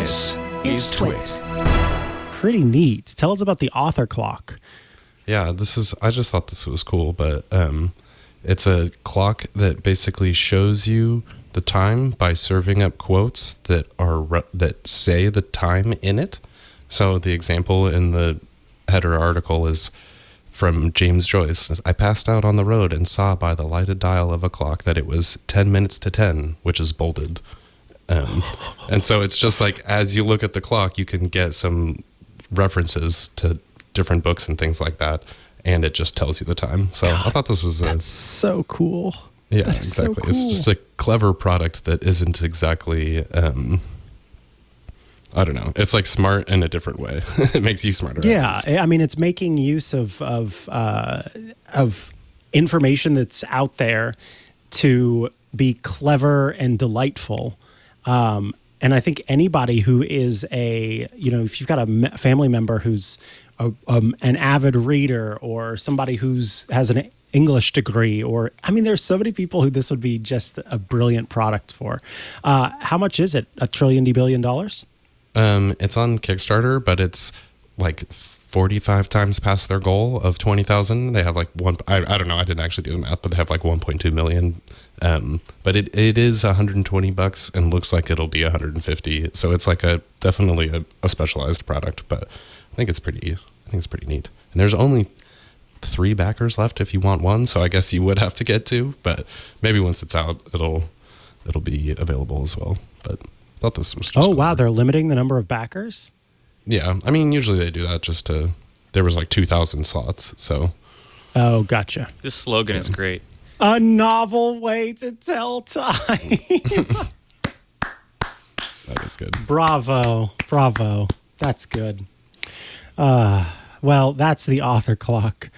This is TWiT. Pretty neat. Tell us about the author clock. Yeah, I just thought this was cool, but it's a clock that basically shows you the time by serving up quotes that say the time in it. So the example in the header article is from James Joyce. I passed out on the road and saw by the lighted dial of a clock that it was 10 minutes to 10, which is bolded. And so it's just like, as you look at the clock, you can get some references to different books and things like that, and it just tells you the time. So God, I thought this was that's so cool. Yeah, exactly. So cool. It's just a clever product that isn't exactly I don't know. It's like smart in a different way. It makes you smarter. Yeah, I mean, it's making use of information that's out there to be clever and delightful. And I think anybody who is if you've got a family member who's an avid reader, or somebody has an English degree, there's so many people who this would be just a brilliant product for. How much is it? $1 trillion billion? It's on Kickstarter, but it's like 45 times past their goal of 20,000. They have like I don't know, I didn't actually do the math, but they have like 1.2 million. But it is $120 and looks like it'll be 150. So it's like definitely a specialized product, but I think it's pretty neat. And there's only 3 backers left if you want one. So I guess you would have to get 2, but maybe once it's out, it'll be available as well. But I thought this was just clever. Wow, they're limiting the number of backers? Yeah, I mean, usually they do that there was like 2,000 slots, so. Oh, gotcha. This slogan is great. A novel way to tell time. That is good. Bravo. That's good. Well, that's the author clock.